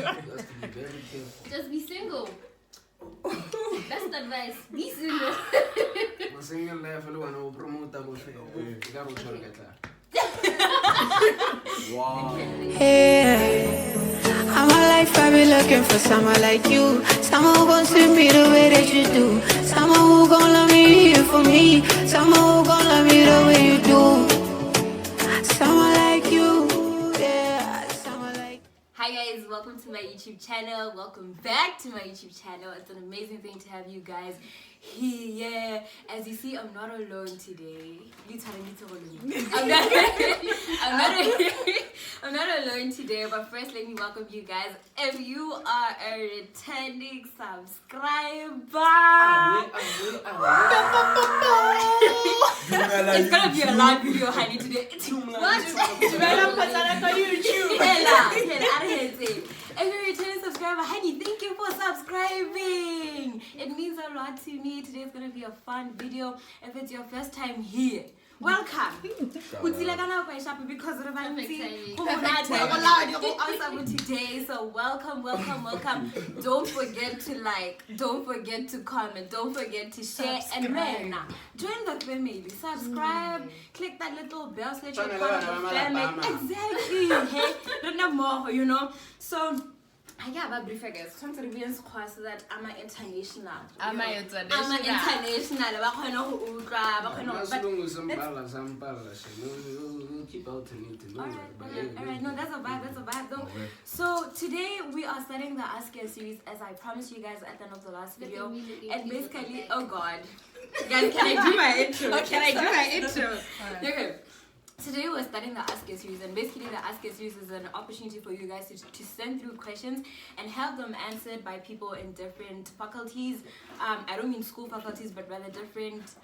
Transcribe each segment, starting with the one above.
Just to be very careful. Just be single. That's the advice. Be single. I'm single life alone. I will promote that bullshit. You got to get that. Wow. Yeah, I'm a life, I be looking for someone like you. Someone who gon' see me the way that you do. Someone who gon' love me here for me. Someone who gon' love me the way you do. Someone like you, yeah, someone like. Hi guys, welcome to my YouTube channel. Welcome back to my YouTube channel. It's an amazing thing to have you guys here. As you see, I'm not alone today. I'm not alone today, but first let me welcome you guys. If you are a returning subscriber, it's gonna be a long video, honey, today. What? If you're a returning subscriber, honey, thank you for subscribing. It means a lot to me. Today's gonna be a fun video. If it's your first time here, welcome. Because today, so welcome. Don't forget to like, don't forget to comment, don't forget to share, and man, join the family. Subscribe, click that little bell so that you're part of the family. Exactly. Hey, don't know more, you know. So I got a brief, I guess. So that I'm an international. I'm an international. We'll keep alternating. Alright, no, that's a vibe though. So today we are starting the Ask Us series, as I promised you guys at the end of the last video. And basically, oh god. Guys, can I do my intro? Okay. Today we're starting the Ask Us series, and basically the Ask Us series is an opportunity for you guys to send through questions and have them answered by people in different faculties. I don't mean school faculties, but rather different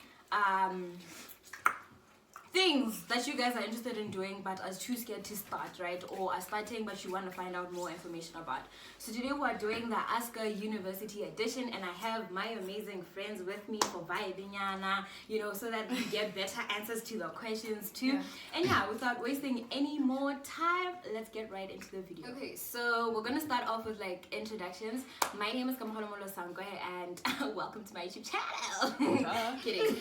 things that you guys are interested in doing but are too scared to start, right? Or are starting but you want to find out more information about. So today we are doing the Ask Us University edition, and I have my amazing friends with me for vibing, you know, so that we get better answers to the questions too. Yeah. And yeah, without wasting any more time, let's get right into the video. Okay, so we're gonna start off with like introductions. My name is Tsholofelo and welcome to my YouTube channel. Kidding.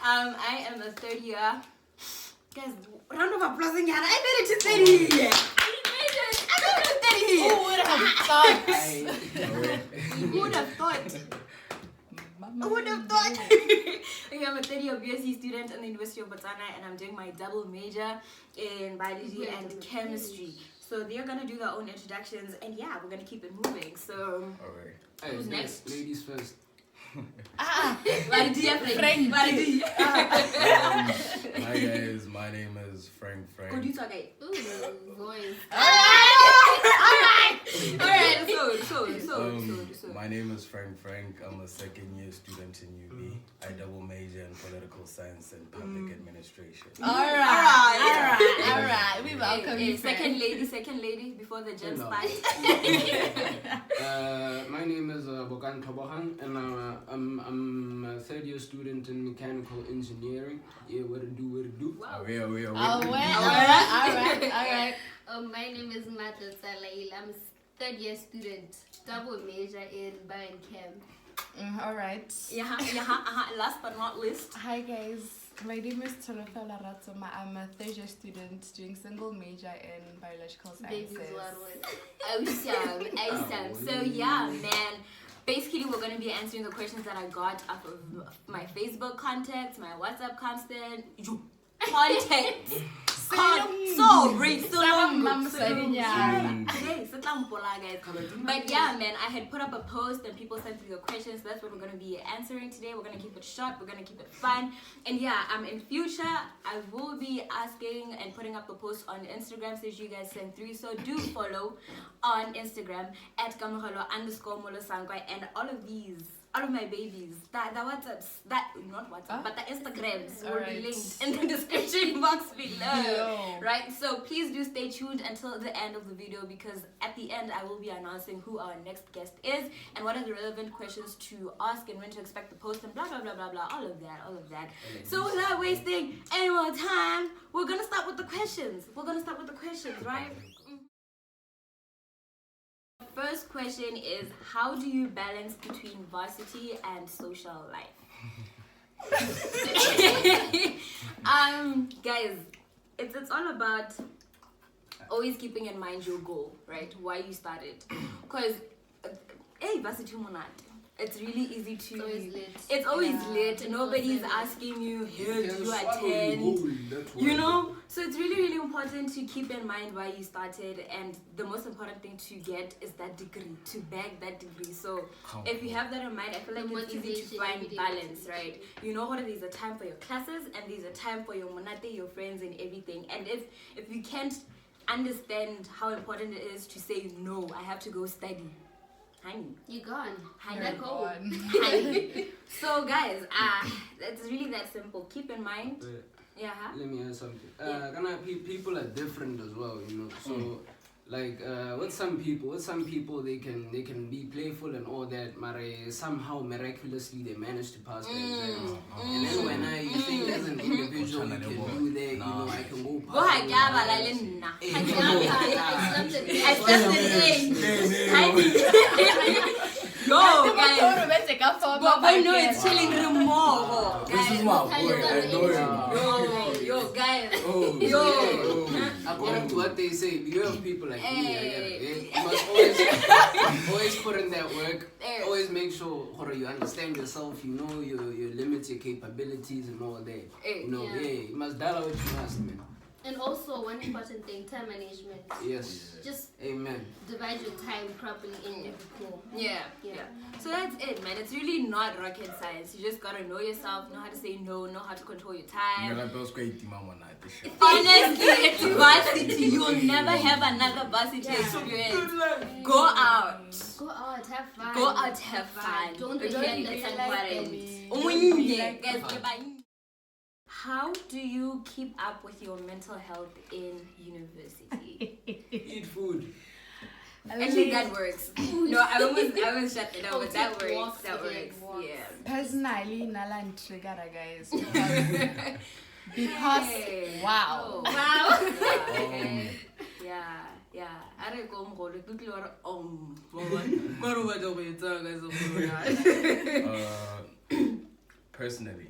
I am a third year. Guys, round of applause again. I made it to 30. I made it. Who would have thought? Who would have thought? Okay, I'm a third year BSc student at the University of Botswana, and I'm doing my double major in biology and chemistry. So they're gonna do their own introductions, and yeah, we're gonna keep it moving. So, who's next? Ladies first. Hi guys, my name is Frank. Could you talk it? Alright, so my name is Frank. I'm a second year student in UB. I double major in political science and public administration. Alright. We welcome you. Second lady, before the gents fight. My name is Bokang, and I'm a third year student in mechanical engineering. Yeah, what to do? Wow. Alright. My name is Maatla. I'm a third year student, double major in bio and chem. Alright. Last but not least. Hi guys, my name is Tsholofelo. I'm a third year student doing single major in biological sciences. Awesome. So yeah, man. Basically, we're going to be answering the questions that I got off of my Facebook contacts, my WhatsApp contacts. But yeah, man, I had put up a post and people sent through the questions. So that's what we're going to be answering today. We're going to keep it short. We're going to keep it fun. And yeah, in future, I will be asking and putting up the post on Instagram so you guys send through. So do follow on Instagram at @_Molosangwa, and all of my babies, the WhatsApps, not WhatsApp, but the Instagrams will be linked in the description box below. Right? So please do stay tuned until the end of the video, because at the end I will be announcing who our next guest is and what are the relevant questions to ask and when to expect the post and blah blah blah blah blah, all of that. So without wasting any more time, we're gonna start with the questions. Right? question is, how do you balance between varsity and social life? Guys, it's all about always keeping in mind your goal, right? Why you started. Because, hey, varsity monate. It's really easy to. It's always lit. Nobody's asking you, here, do you attend? You know? So it's really, really important to keep in mind why you started. And the most important thing to get is that degree, to bag that degree. So if you have that in mind, I feel like it's easy to find balance, right? You know what? There's a time for your classes and there's a time for your monate, your friends, and everything. And if you can't understand how important it is to say, no, I have to go study. Honey. You're gone. Honey. Honey. So guys, it's really that simple. Keep in mind. Yeah. Let me add something. People are different as well, you know. So, like with some people they can be playful and all that, but somehow miraculously they manage to pass the exams. And then when I think as an individual you can do that, you know, I can go past. Yo, guys. But I know it's chilling more. This is my boy. I know him. Yo, guys. According to what they say, you have people like me. I get it. You must always put in that work. Always make sure you understand yourself. You know your limits, your capabilities, and all that. You know, you must dial out what you must, man. And also, one important thing, time management. Yes. Just amen. Divide your time properly in every core. Yeah. So that's it, man. It's really not rocket science. You just gotta know yourself, know how to say no, know how to control your time. Honestly, it's varsity. You'll never have another varsity experience. Go out, have fun. Go out, have fun. Don't pretend that's important. How do you keep up with your mental health in university? Eat food. Actually, that works. No, I almost shut it down, but that works. That works. Yeah. Personally, Nalan trigger, guys. Because wow. Yeah. Personally,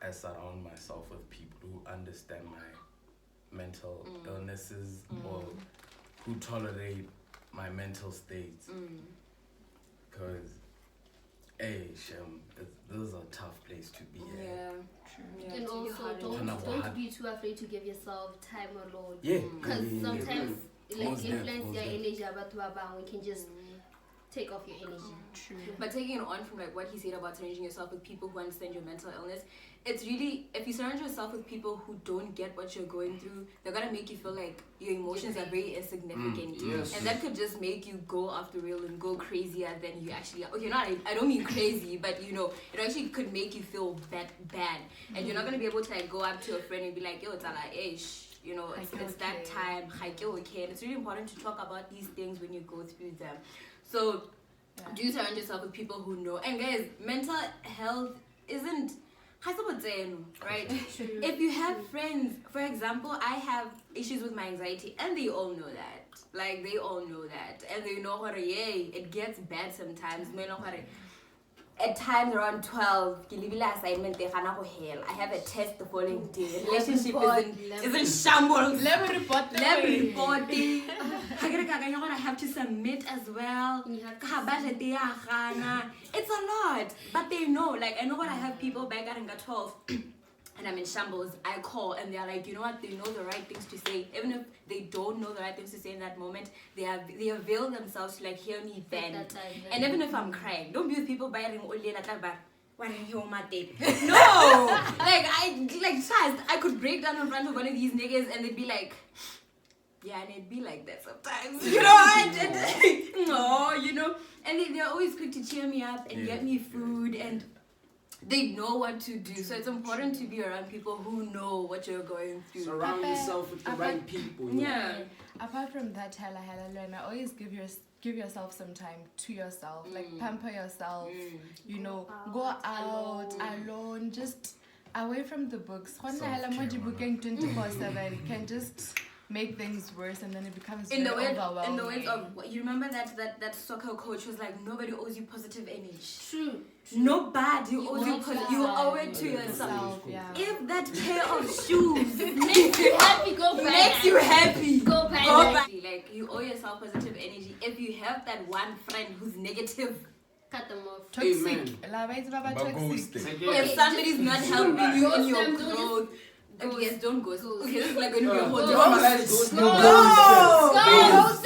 I surround myself with people who understand my mental illnesses or who tolerate my mental states. Because, this is a tough place to be at. Yeah. And also, don't be too afraid to give yourself time alone. Yeah. Because sometimes, influence your energy, we can just take off your energy. True. But taking on from like what he said about surrounding yourself with people who understand your mental illness, it's really, if you surround yourself with people who don't get what you're going through, they're gonna make you feel like your emotions are very insignificant. And that could just make you go off the rail and go crazier than you actually are. Okay, I don't mean crazy, but you know, it actually could make you feel bad. And you're not gonna be able to like go up to a friend and be like, yo, it's you know, it's that time. Okay. And it's really important to talk about these things when you go through them. So do surround yourself with people who know. And guys, mental health isn't right? If you have friends, for example, I have issues with my anxiety and they all know that. Like they all know that. And they know how to it gets bad sometimes. At times around 12, assignment I have a test the following day. Relationship isn't shambles. Let me report. I have to submit as well. It's a lot. But they know, like I know when I have people back at 12 and I'm in shambles, I call and they're like, you know what, they know the right things to say. Even if they don't know the right things to say in that moment, they avail themselves to like hear me vent. And even if I'm crying, don't be with people biting no, I could break down in front of one of these niggas and they'd be like, yeah, and it'd be like that sometimes, you know. No, you know, and they're always quick to cheer me up and get me food and they know what to do. So it's important to be around people who know what you're going through. Surround yourself with the right people. Yeah. Apart from that, always give yourself some time to yourself. Like pamper yourself. You know, go out alone, just away from the books. Booking 24/7 can just make things worse, and then it becomes In the very words overwhelming. of, you remember that soccer coach was like, nobody owes you positive energy. True. Nobody owes you owe positive. yourself. You owe it to yourself. Yeah. If that pair of shoes Makes you happy, go buy makes that. you happy, Go buy go that. buy. Like, you owe yourself positive energy. If you have that one friend who's negative, Cut them off. Toxic. Lava is about But toxic. ghosting. Okay. if somebody's not helping you in your Ghost them, growth, ghost. yes, don't ghost. Ghost. Okay, this is like going to be a whole Ghost. drama. Ghost.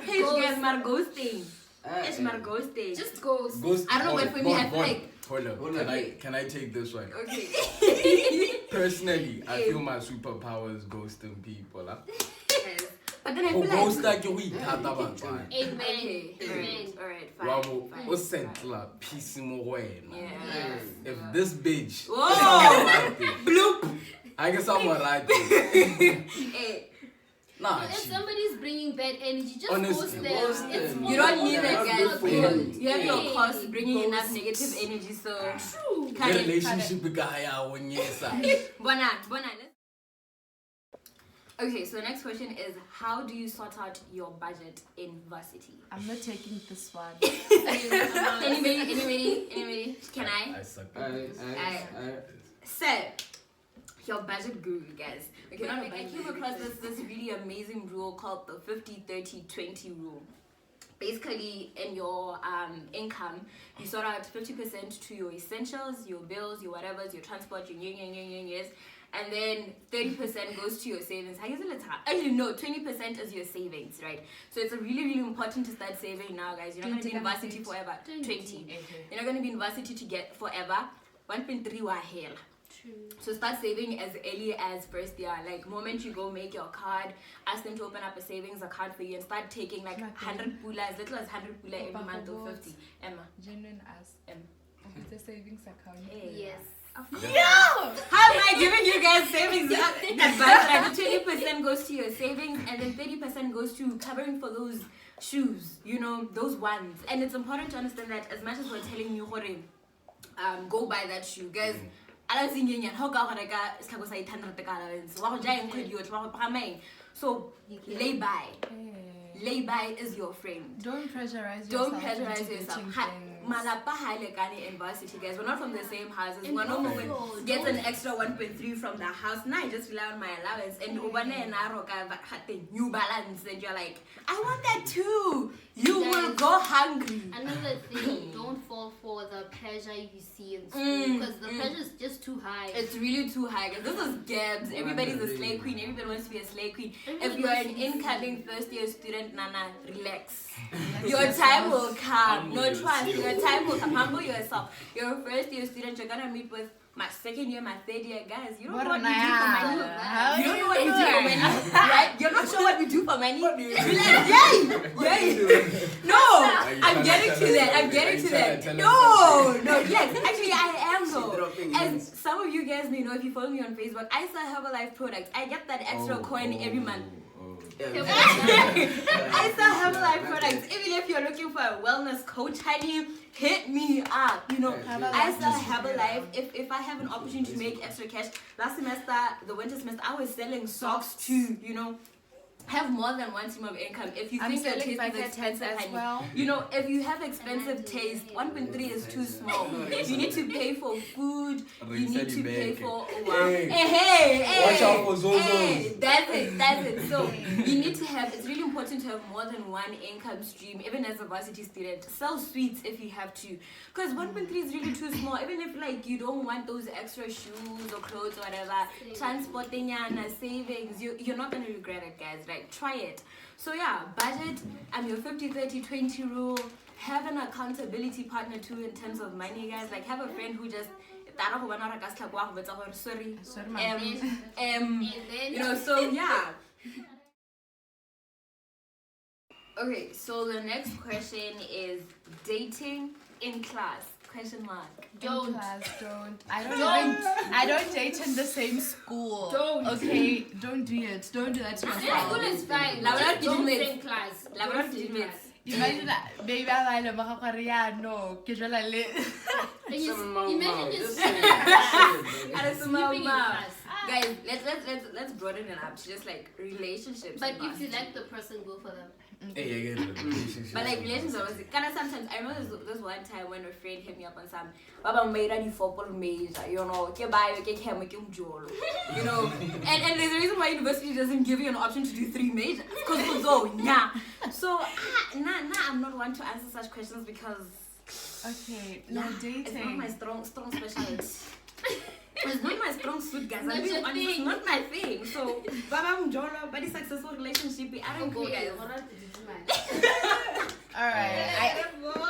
Hey, guys, mar ghosting. It's mar ghosting. Just ghost. Ghost. I don't know, but for me, I feel like. Hold up. Hold Can up. I take this one? Okay. Personally, I feel my superpower is ghosting people. Huh? Yes. But then I Who feel ghost like. like you eat? Amen. Okay. Amen. Alright, fine. Wow, fine, what's fine. that? Peace in way. Yes. If this bitch, Whoa! Bloop! I guess I'm alright. Hey, Nah, If she- somebody's bringing bad energy, just Honestly, ghost them. ghost It's them. more you don't need than that, That's guys. good for you. You have your Hey, course bringing ghost. enough negative energy, so. True. the Cut it. relationship guy when yes. Bona. Okay, so the next question is, how do you sort out your budget in varsity? I'm not taking this one. Anybody? Can I? I suck. So, your budget guru, guys. Okay, I came across this really amazing rule called the 50-30-20 rule. Basically, in your income, you sort out 50% to your essentials, your bills, your whatevers, your transport, your yes, and then 30% goes to your savings. Actually, no, 20% is your savings, right? So it's really, really important to start saving now, guys. You're not going to be in varsity forever. 20. You're not going to be in varsity to get forever. 1.3 wa hell. True. So start saving as early as first year. Like, moment you go make your card, ask them to open up a savings account for you and start taking like 100 pula, as little as 100 pula every month or 50. Emma. Genuine as it's a savings account. Hey. Yes. How am I giving you guys savings advice? Like 20% goes to your savings and then 30% goes to covering for those shoes, you know, those ones. And it's important to understand that as much as we're telling you, go buy that shoe, guys. So lay by. Lay by is your friend. Don't pressurize yourself. Don't pressurize into yourself. getting things. Malapa Hailekani and varsity, guys. We're not from the same houses. And We're not also, moving. Get an extra 1.3 from the house. Now I just rely on my allowance. And Ubane and Aroka New Balance. And you're like, I want that too. You will go hungry. Another thing, don't fall for the pressure you see in school because the pressure is just too high. It's really too high, guys. This is Gabs. Everybody's a slay queen. Everybody wants to be a slay queen. If you're an incoming first year student, Nana, relax. Your time will come. No trust. Your time will come. Humble yourself. You're a first year student. You're gonna meet with my second year, my third year, guys. You don't know what we do for money. You don't know what we do for money, right? You're not sure what we do for money. You're like, yay. No, I'm getting to that. No, yes. Actually, I am though. As some of you guys may know, if you follow me on Facebook, I sell Herbalife products. I get that extra coin every month. I sell Herbalife products. Even if you're looking for a wellness coach, honey, hit me up. You know, I sell Herbalife. If I have an opportunity to make extra cash, last semester, the winter semester, I was selling socks too. You know, have more than one stream of income. If you think your taste is expensive, honey, well. you know, if you have expensive taste, 1.3 is too small. You need to pay for food. You need to pay for hey, Watch out for Zozos. hey, that's it. So you need to have. It's really important to have more than one income stream, even as a varsity student. Sell sweets if you have to, because 1.3 is really too small. Even if like you don't want those extra shoes or clothes or whatever, transporting and savings, you're not gonna regret it, guys. Right? Try it. So yeah, budget. Your 50-30-20 rule. Have an accountability partner too in terms of money, guys. Like have a friend who just sorry. You know, so yeah. Okay, so the next question is dating in class? Question mark. Don't. I don't date in the same school. Don't. Okay, don't do it. Don't do that to School yourself. is fine. Laboratory Don't mates. stay in class. Laboratory Don't stay in mates. class. Imagine that baby I no, Imagine just Sleeping in class. Guys, let's broaden it up to just like relationships. But and if you varsity. like the person, go for them. Hey, again, relationships. But like relationships, obviously, kind of sometimes I remember this one time when a friend hit me up on some Baba made a football major, you know, ke buy ke chem ke mjolo, you know, and there's a reason why university doesn't give you an option to do 3 majors because so I'm not one to answer such questions because Okay, no dating. it's not my strong specialty. It's not my strong suit, guys. Not I'm being your honest, it's thing. not my thing. So, Baba Mjolo, but it's successful relationship. I don't go, guys. Alright,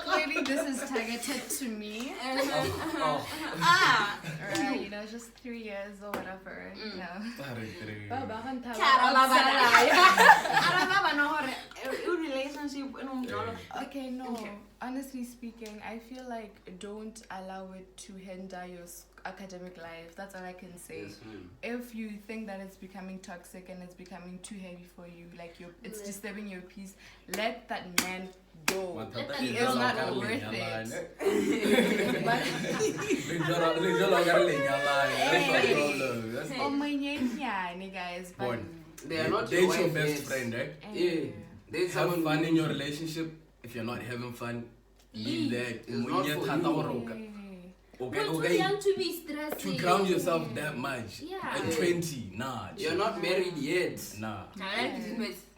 clearly this is targeted to me. Alright, you know, just 3 years or whatever. Okay, no. Honestly speaking, I feel like don't allow it to hinder your academic life. That's all I can say. Yes, ma'am. If you think that it's becoming toxic and it's becoming too heavy for you, like it's disturbing your peace, let that man go. He is not worth it. Oh my guys, but They are not Date your your wife best yet. friend, right? Yeah. They Have fun in your relationship. If you're not having fun, leave that. It's not for you. Okay, We're too young to be stressing. to ground yourself that much. Yeah. At 20, nah. You're not married yet. Nah. Nah.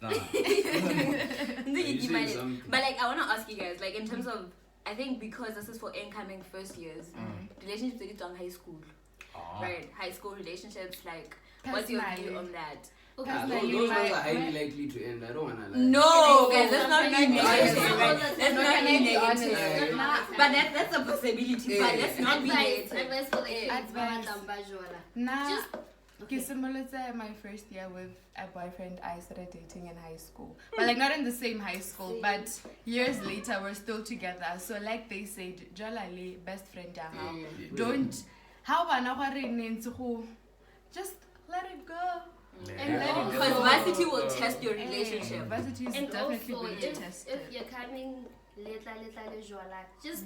Nah. You say something. But like I want to ask you guys, like in terms of, I think because this is for incoming first years, relationships they do on high school, right? High school relationships, like what's your view Personally. on that? Okay, Yeah, so those you ones might- are highly likely to end. I don't wanna lie. No, guys, that's not Can I being be negative, honest? right? That's not being negative. honest? But that's a possibility. But let's not be Advice negative. for the kids. Advice. Bajwala. nah. Just Okay, similar to my first year with a boyfriend I started dating in high school. But like not in the same high school, but years later we're still together. So like they said, Jolali, best friend jaha. Don't how just let it go. And let it go. Because varsity will test your relationship. Varsity is and definitely also, going to if test it. you're coming just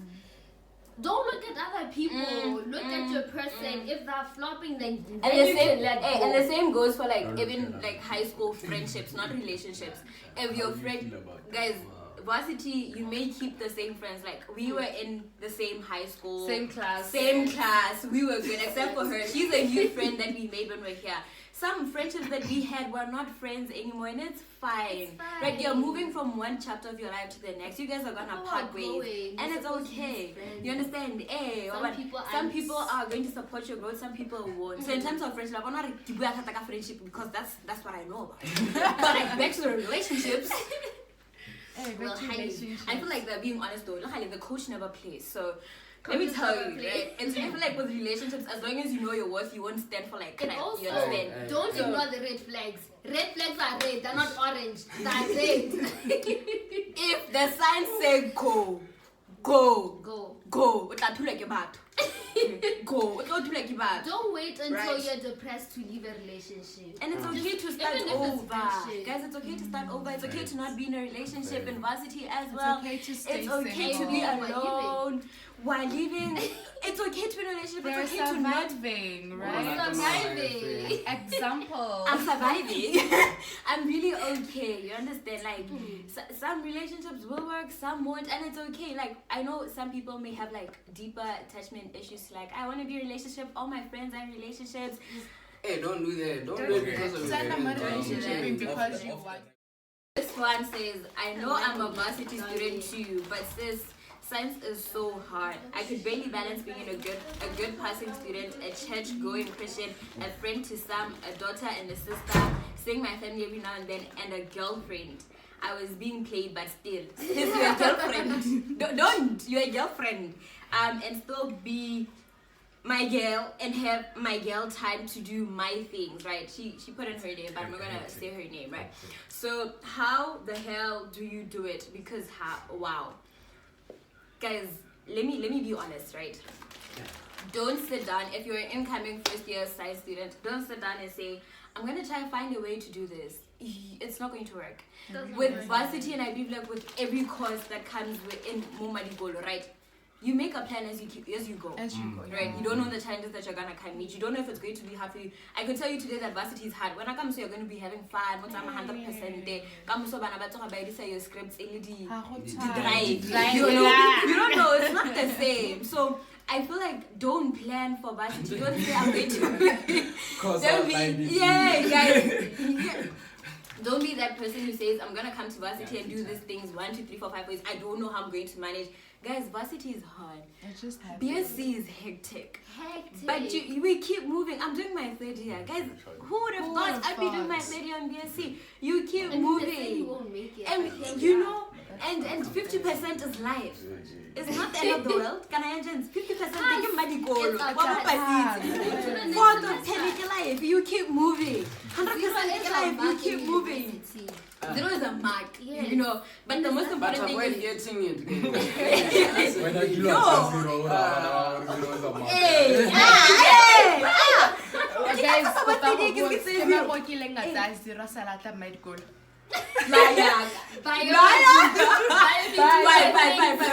don't look at other people. Look at your person. If they're flopping, then And you can let go. and the same goes for like Don't even look at like high school friendships, not relationships. If your friend, guys, varsity, you may keep the same friends. Like we were in the same high school, Same class. We were good, except for her. She's a new friend that we made when we were here. Some friendships that we had were not friends anymore, and it's fine. Like you're moving from one chapter of your life to the next. You guys are gonna People part are ways, growing. and You're it's supposed to be okay. friends. You understand? Eh, Some but people some aren't. people are going to support your growth. Some people won't. So in terms of friendship, I'm not a friendship because that's what I know about. But like back to the relationships. Well, highly. I feel like they're being honest though. Like the coach never plays. So let me tell you, right? And so I feel like with relationships, as long as you know your worth, you won't stand for like And crap. also, You understand? don't So- ignore the red flags. Red flags are red. They're not orange. They're red. If the signs say go, go, Go. go. O tla thula ke batho. Go. O tla thula ke batho. Don't wait until Right. you're depressed to leave a relationship. And it's okay to start even if it's over. friendship. Guys, it's okay to start over. It's okay to not be in a relationship in varsity as It's well. okay to stay It's okay to single. be While leaving. alone while living. It's okay to be in a relationship. They're It's okay to not. surviving, We're right? surviving. Example. I'm surviving. I'm really okay. You understand? Like some relationships will work, some won't, and it's okay. Like I know some people may have like deeper attachment issues. Like I want to be in a relationship. All my friends are in relationships. Hey, don't do that. Don't do it because of Start a your relationship because you want. This one says, I know I'm a varsity student too, but sis, science is so hard. I could barely balance being a good passing student, a church-going Christian, a friend to some, a daughter and a sister, seeing my family every now and then, and a girlfriend. I was being played, but still, sis, you're a girlfriend. You're a girlfriend. And still be my girl and have my girl time to do my things, right? She put in her name, but I'm not gonna say her name, right? So how the hell do you do it? Because wow, guys, let me be honest, right? Don't sit down if you're an incoming first year science student. Don't sit down and say, I'm gonna try to find a way to do this. It's not going to work. With varsity, and I believe like with every course that comes within Mumadigolo, right? you make a plan as you go. As you go, Right? You don't know the challenges that you're gonna come meet. You don't know if it's going to be hard for you. I could tell you today that varsity is hard. When I come, so you're going to be having fun. Once I'm 100% there. Come so bana batho ba edisa your scripts LED. Drive. You don't know. It's not the same. So I feel like don't plan for varsity. Don't say I'm going to. Don't be, guys. Don't be that person who says I'm gonna come to varsity and do these things 1, 2, 3, 4, 5 ways. I don't know how I'm going to manage. Guys, varsity is hard. It just happens. BSc is hectic. But we keep moving. I'm doing my third year. Guys, who would have thought I'd be doing my third year on BSc? You keep moving. You won't make it. And you know, and 50% is life. It's not the end of the world. Can I imagine? 50% take your money goal. Life. You keep moving. 100% life. You keep moving. Zero is a mark, you know. But the most important thing is getting it. When I do a zero is a mark.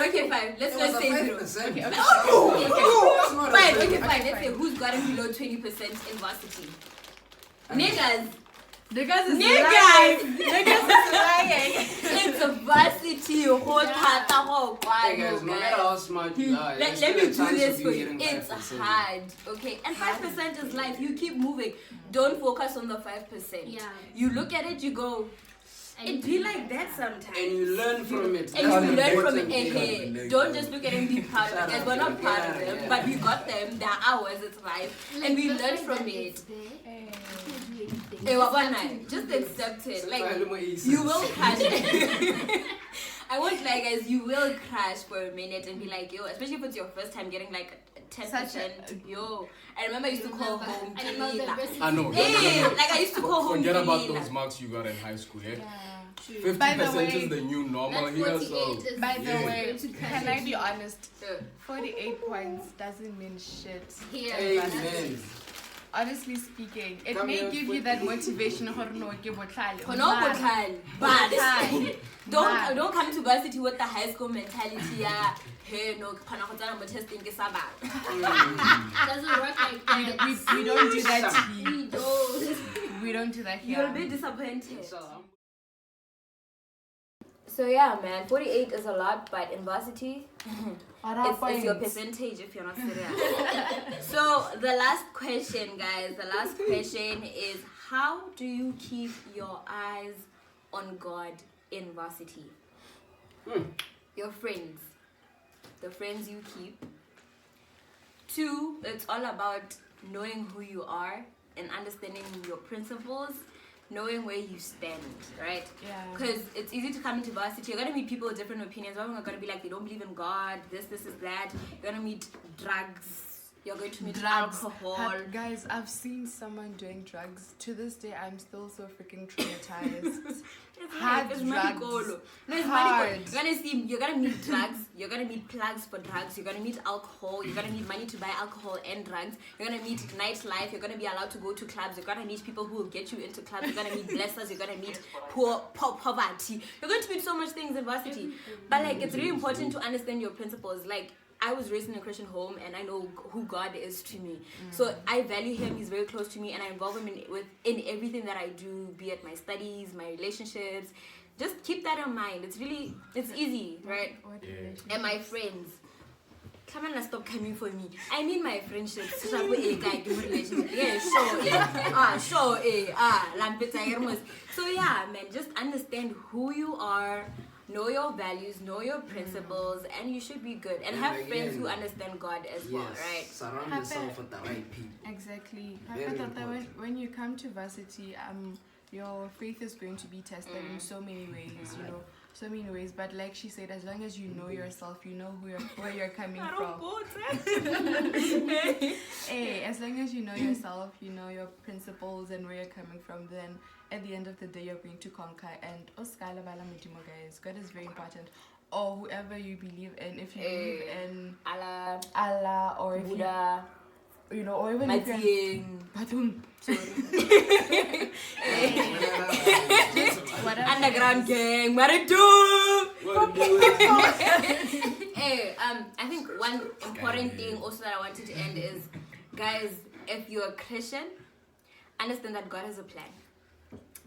Okay, fine. Let's just say 0. Okay, fine. Let's say who's gotten below 20% in varsity? Niggas is lying. It's a varsity whole Hey guys, no matter how smart you are, let me do this for you. It's hard, okay? And 5% is life. You keep moving. Don't focus on the 5%. Yeah. You look at it, you go, it be like that sometimes. and you learn from it. And you learn from it. Yeah. Don't just look at it and be proud of it. We're not proud of them, but we got them. They're ours. It's life, and we learned from it. Just accept it. Like you will crash. I won't lie, guys. You will crash for a minute and be like, yo, especially if it's your first time getting like 10%. Yo, I remember I used to call home. I know. Like I used to call home. Forget about those marks you got in high school, yeah? 50% is the new normal here, so. By the way, can I be honest? 48 points doesn't mean shit. Amen. Honestly speaking, it may give you that motivation. But don't come to varsity with the high school mentality. Hey, no, testing is doesn't work like that. We don't do that here. We don't. We don't do that here. You'll be disappointed. So yeah, man, 48 is a lot, but in varsity, it's your percentage if you're not serious. So the last question, guys, is how do you keep your eyes on God in varsity? Your friends, the friends you keep. 2, it's all about knowing who you are and understanding your principles, knowing where you stand, right? Yeah. Because it's easy to come into varsity. You're going to meet people with different opinions. Some are going to be like, they don't believe in God, this is that. You're going to meet drugs. You're going to meet alcohol. Guys, I've seen someone doing drugs. To this day, I'm still so freaking traumatized. Hard drugs. You're gonna meet drugs. You're gonna meet plugs for drugs. You're gonna meet alcohol. You're gonna need money to buy alcohol and drugs. You're gonna meet nightlife. You're gonna be allowed to go to clubs. You're gonna meet people who will get you into clubs. You're gonna meet blessers. You're gonna meet poverty. You're going to meet so much things in varsity. But like, it's really important to understand your principles. Like, I was raised in a Christian home and I know who God is to me. So I value him. He's very close to me and I involve him in everything that I do, be it my studies, my relationships. Just keep that in mind. It's easy, right? And my friends. Come on, stop coming for me. I mean my friendships. So yeah, man, just understand who you are. Know your values, know your principles, and you should be good. And have friends who understand God as well, right? Surround yourself with the right people. Exactly. When you come to varsity, your faith is going to be tested in so many ways, you know. So many ways, but like she said, as long as you know yourself, you know where you're coming from. Hey, as long as you know yourself, you know your principles and where you're coming from, then at the end of the day, you're going to conquer. And guys, God is very important. Or whoever you believe in, if you believe in Allah, or if Buddha, you know, or even if you're Underground gang, Hey, I think one important thing also that I wanted to end is, guys, if you're a Christian, understand that God has a plan,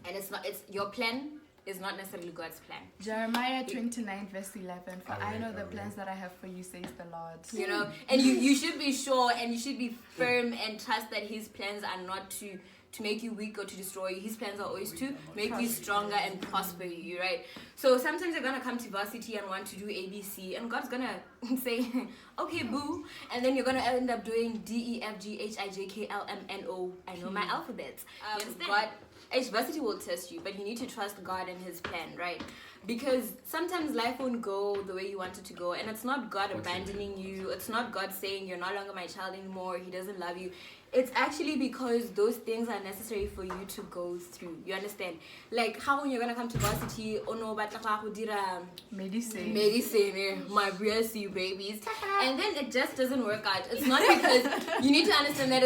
and it's your plan is not necessarily God's plan. Jeremiah 29 verse 11. For I know the plans that I have for you, says the Lord. You know, and you should be sure and you should be firm and trust that His plans are not to make you weak or to destroy you. His plans are always to make you stronger and prosper you, right? So sometimes you're gonna come to varsity and want to do ABC, and God's gonna say, okay, boo, and then you're gonna end up doing DEFGHIJKLMNO. I know my alphabet. God, varsity will test you, but you need to trust God and His plan, right? Because sometimes life won't go the way you want it to go, and it's not God abandoning you. It's not God saying you're no longer my child anymore. He doesn't love you. It's actually because those things are necessary for you to go through. You understand? Like how when you're gonna come to varsity, oh no, but medicine, my BSc babies, and then it just doesn't work out. It's not because you need to understand that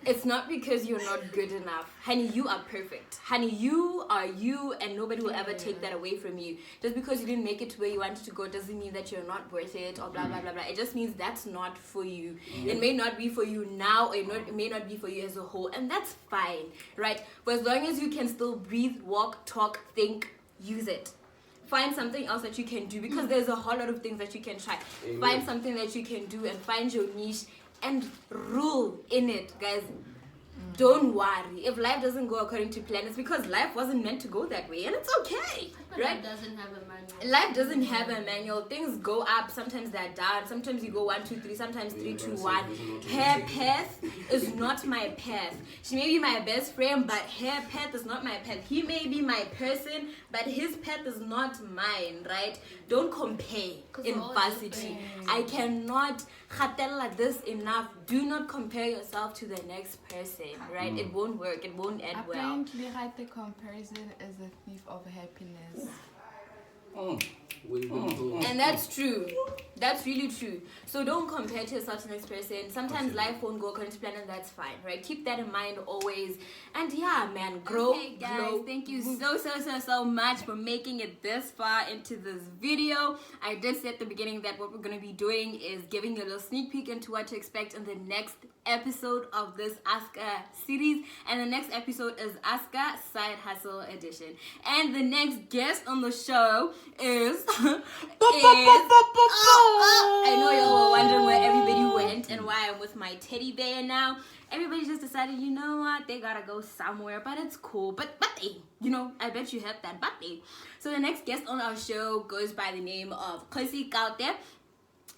it's not because you're not good enough. Honey, you are perfect. Honey, you are you, and nobody will ever take that away from you. Just because you didn't make it to where you wanted to go doesn't mean that you're not worth it or blah blah blah blah. It just means that's not for you. It may not be for you now, it may not be for you as a whole, and that's fine, right? But as long as you can still breathe, walk, talk, think, use it. Find something else that you can do, because there's a whole lot of things that you can try. Find something that you can do and find your niche and rule in it, guys. Don't worry. If life doesn't go according to plan, it's because life wasn't meant to go that way, and it's okay, right? Life doesn't have a manual. Life doesn't have a manual. Things go up. Sometimes they're down. Sometimes you go 1, 2, 3. Sometimes 3, 2, 1. Her path is not my path. She may be my best friend, but her path is not my path. He may be my person, but his path is not mine, right? Don't compare in varsity. I cannot khatella this enough. Do not compare yourself to the next person, right? It won't work. It won't end well. Apparently, the comparison is a thief of happiness. And that's true. That's really true. So don't compare to yourself to the next person. Sometimes life won't go according to plan, and that's fine, right? Keep that in mind always. And yeah, man, grow. Okay, guys, grow. Thank you so much for making it this far into this video. I did say at the beginning that what we're going to be doing is giving you a little sneak peek into what to expect in the next episode of this Aska series, and the next episode is Aska Side Hustle Edition, and the next guest on the show is I know y'all were wondering where everybody went and why I'm with my teddy bear now. Everybody just decided, you know what, they gotta go somewhere, but it's cool. But they, you know, I bet you heard that, but they. So the next guest on our show goes by the name of Kosi Kaute.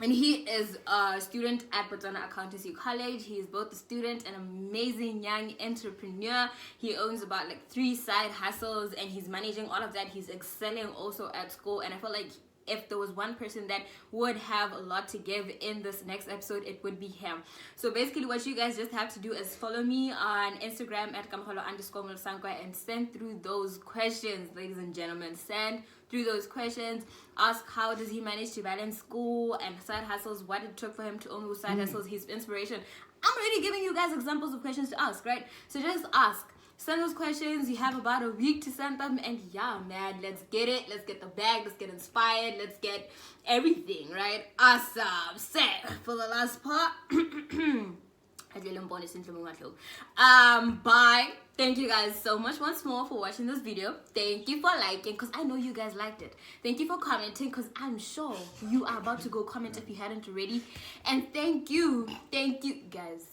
And he is a student at Botswana Accountancy College. He is both a student and amazing young entrepreneur. He owns about 3 side hustles, and he's managing all of that. He's excelling also at school. And I feel like if there was one person that would have a lot to give in this next episode, it would be him. So basically what you guys just have to do is follow me on Instagram at @kamholo_mulsankwa and send through those questions, ladies and gentlemen. Send through those questions. Ask how does he manage to balance school and side hustles, what it took for him to own those side hustles, his inspiration. I'm already giving you guys examples of questions to ask, right? So just ask. Send those questions. You have about a week to send them, and yeah, man, let's get it. Let's get the bag. Let's get inspired. Let's get everything, right? Awesome. Set for the last part. Bye. Thank you guys so much once more for watching this video. Thank you for liking, because I know you guys liked it. Thank you for commenting, because I'm sure you are about to go comment if you hadn't already. And thank you guys.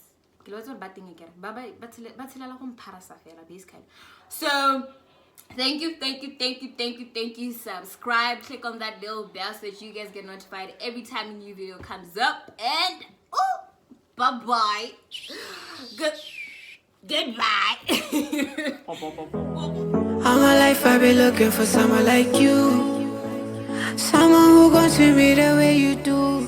So thank you. Subscribe, click on that little bell so that you guys get notified every time a new video comes up. And bye-bye. Goodbye. All my life I've been looking for someone like you, someone who gon' treat me the way you do.